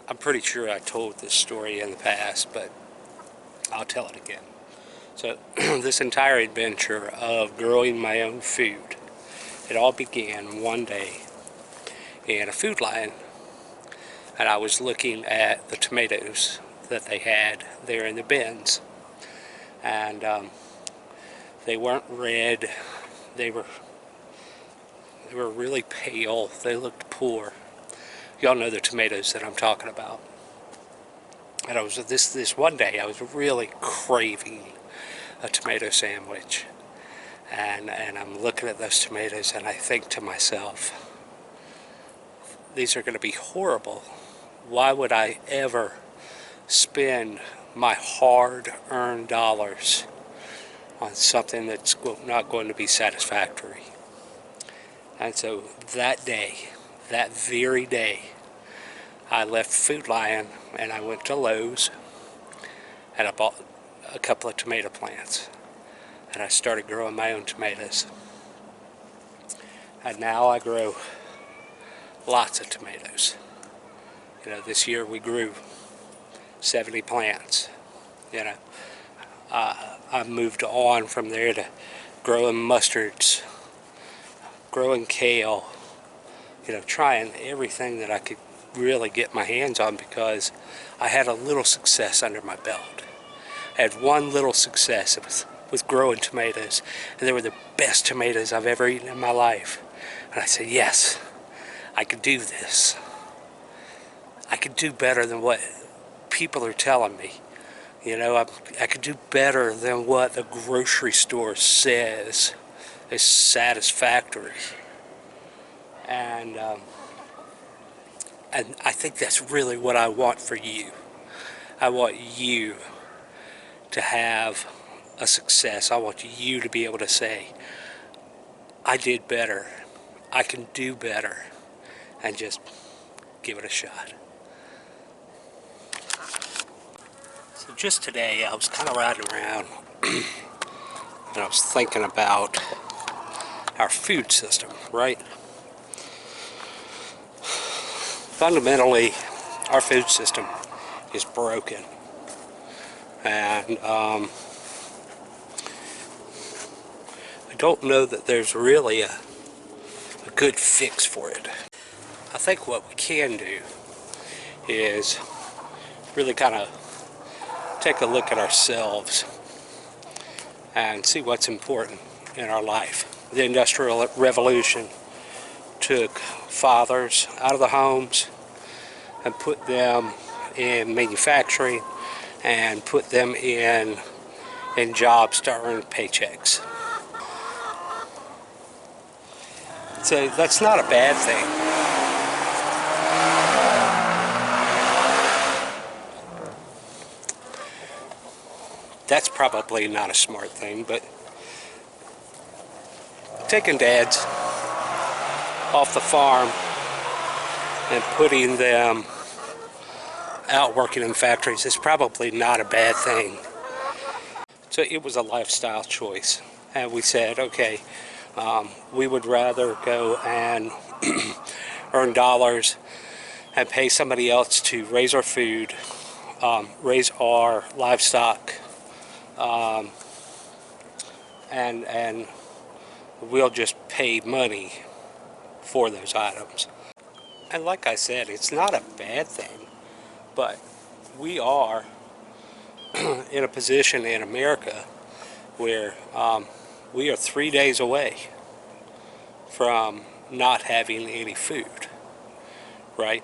I'm pretty sure I told this story in the past, but I'll tell it again. So this entire adventure of growing my own food, it all began one day in a Food Lion, and I was looking at the tomatoes that they had there in the bins, and they weren't red. They were really pale. They looked poor. Y'all know the tomatoes that I'm talking about. And I was this one day I was really craving a tomato sandwich, and I'm looking at those tomatoes and I think to myself, these are going to be horrible. Why would I ever spend my hard-earned dollars on something that's not going to be satisfactory? And so that day, that very day, I left Food Lion and I went to Lowe's and I bought a couple of tomato plants, and I started growing my own tomatoes. And now I grow lots of tomatoes. You know, this year we grew 70 plants. You know, I moved on from there to growing mustards, growing kale, you know, trying everything that I could really get my hands on, because I had a little success under my belt. I had one little success. It was with growing tomatoes, and they were the best tomatoes I've ever eaten in my life. And I said, yes, I could do this. I could do better than what people are telling me. You know, I could do better than what the grocery store says is satisfactory. And I think that's really what I want for you. I want you to have a success. I want you to be able to say, I did better, I can do better, and just give it a shot. So just today I was kind of riding around and I was thinking about our food system, right? Fundamentally, our food system is broken, and I don't know that there's really a good fix for it. I think what we can do is really kind of take a look at ourselves and see what's important in our life. The Industrial Revolution took fathers out of the homes and put them in manufacturing and put them in jobs to earn paychecks. So that's not a bad thing. That's probably not a smart thing, but taking dads off the farm and putting them out working in factories is probably not a bad thing. So it was a lifestyle choice, and we said, okay, we would rather go and earn dollars and pay somebody else to raise our food, raise our livestock, and we'll just pay money for those items. And like I said, it's not a bad thing, but we are in a position in America where we are 3 days away from not having any food, right?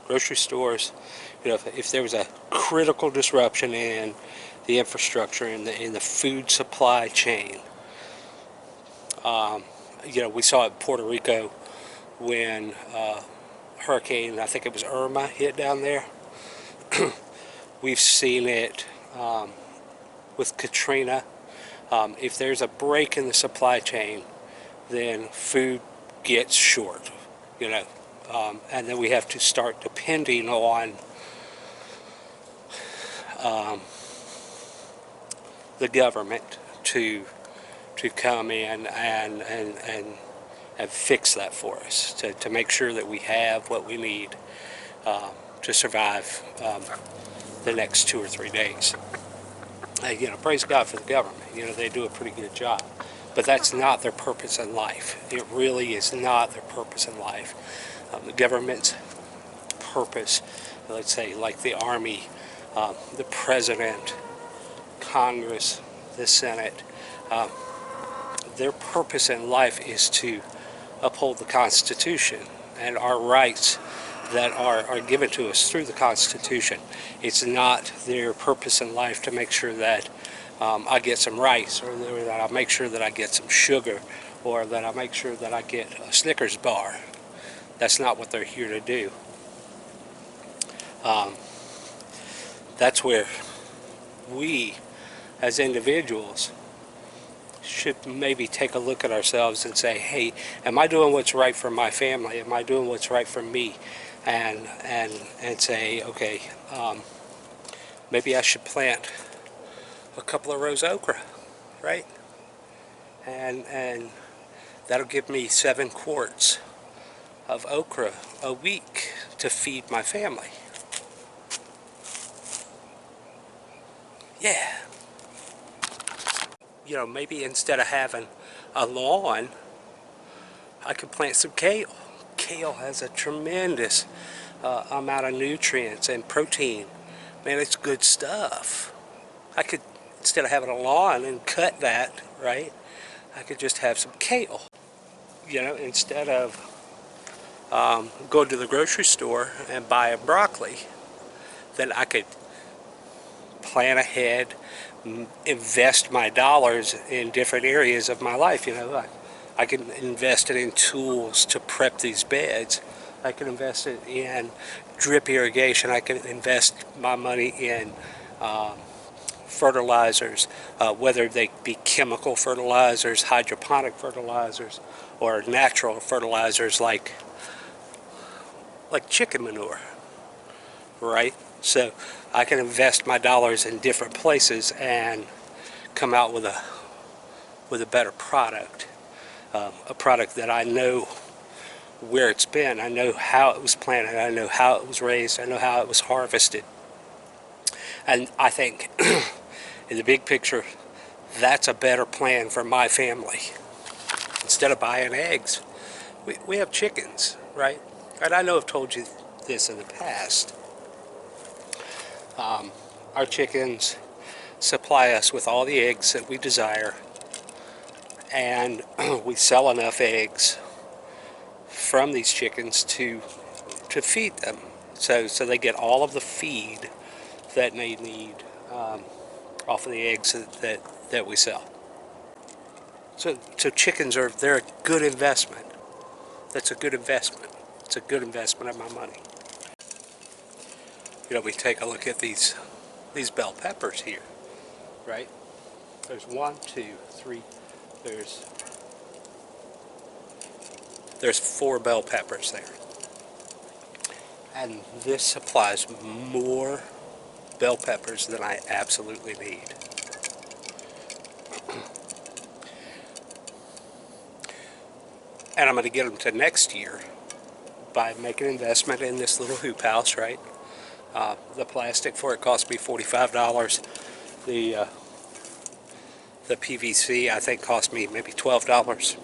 Grocery stores, you know, if there was a critical disruption in the infrastructure in the food supply chain, you know, we saw it in Puerto Rico when hurricane, I think it was Irma, hit down there. We've seen it with Katrina. If there's a break in the supply chain, then food gets short, you know, and then we have to start depending on the government to come in and and fix that for us to make sure that we have what we need to survive the next 2 or 3 days. You know, praise God for the government. You know, they do a pretty good job. But that's not their purpose in life. It really is not their purpose in life. The government's purpose, let's say like the Army, the President, Congress, the Senate, their purpose in life is to uphold the Constitution and our rights that are given to us through the Constitution. It's not their purpose in life to make sure that I get some rice, or that I make sure that I get some sugar, or that I make sure that I get a Snickers bar. That's not what they're here to do. That's where we, as individuals, should maybe take a look at ourselves and say, hey, am I doing what's right for my family? Am I doing what's right for me? And say, okay, maybe I should plant a couple of rows of okra, right? And that'll give me 7 quarts of okra a week to feed my family. Yeah. You know, maybe instead of having a lawn, I could plant some kale. Kale has a tremendous amount of nutrients and protein. Man, it's good stuff. I could, instead of having a lawn and cut that, right, I could just have some kale. You know, instead of going to the grocery store and buy a broccoli, then I could plan ahead, invest my dollars in different areas of my life. You know, I can invest it in tools to prep these beds. I can invest it in drip irrigation. I can invest my money in fertilizers, whether they be chemical fertilizers, hydroponic fertilizers, or natural fertilizers like chicken manure, right? So I can invest my dollars in different places and come out with a better product, a product that I know where it's been, I know how it was planted, I know how it was raised, I know how it was harvested. And I think in the big picture, that's a better plan for my family. Instead of buying eggs, we have chickens, right? And I know I've told you this in the past. Our chickens supply us with all the eggs that we desire, and we sell enough eggs from these chickens to feed them. So they get all of the feed that they need off of the eggs that we sell. So chickens they're a good investment. That's a good investment. It's a good investment of my money. You know, we take a look at these bell peppers here, right? There's 1, 2, 3. There's 4 bell peppers there, and this supplies more bell peppers than I absolutely need. And I'm going to get them to next year by making an investment in this little hoop house, right? The plastic for it cost me $45. The PVC I think cost me maybe $12.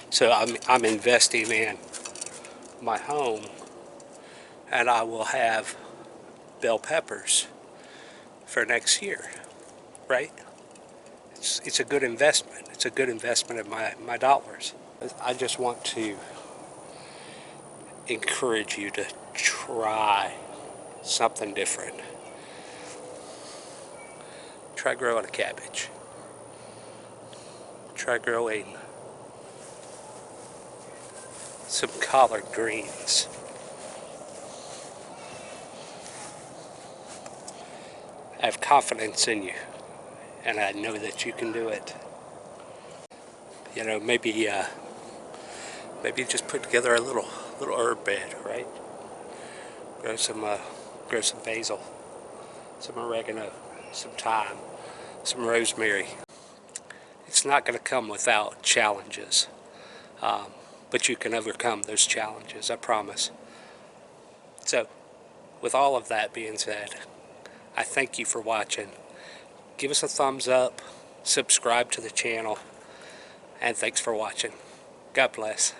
So I'm investing in my home, and I will have bell peppers for next year, right? It's a good investment. It's a good investment of my dollars. I just want to encourage you to try something different. Try growing a cabbage. Try growing some collard greens. I have confidence in you, and I know that you can do it. You know, maybe just put together a little herb bed, right? Grow some basil, some oregano, some thyme, some rosemary. it's not going to come without challenges. But you can overcome those challenges, I promise. So, with all of that being said, I thank you for watching. Give us a thumbs up, subscribe to the channel, and thanks for watching. God bless.